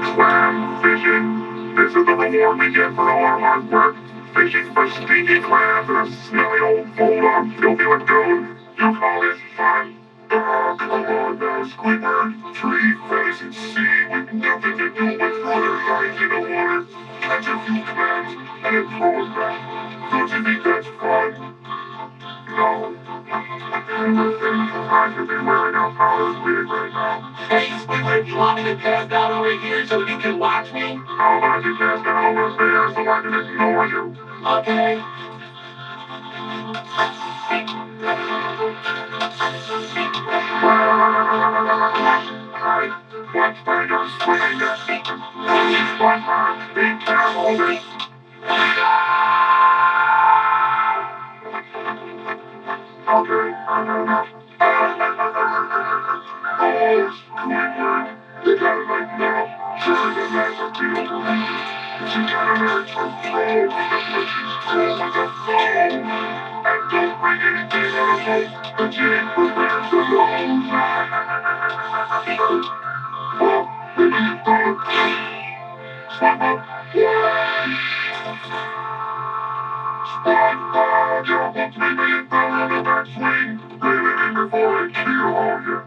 Clam fishing. This is the reward we get for all our hard work. Fishing for stinky clams in a smelly old bowl of filthy lagoon. You call this fun? Oh, come on now, Squidward. Tree, pheasant, sea with nothing to do with other lines in the water. Catch a few clams and then throw them back. Don't you think that's fun? No. I could be wearing a powder wig right now. Hey, Squidward, you want me to pass out over here so you can watch me? How about you pass down over there so I can ignore you? Okay. I watch by your swing. Please, one heart, be careful. Okay, I know enough. Oh, Squidward, you gotta like now. Sure, the man will be overrated. She got an urge for throw, but she's cool with a flow. And don't bring anything out of hope, but she ain't prepared to lose. Well, maybe you thought, SpongeBob, jump on 3 million pounds on the backswing, living in before it kill all you.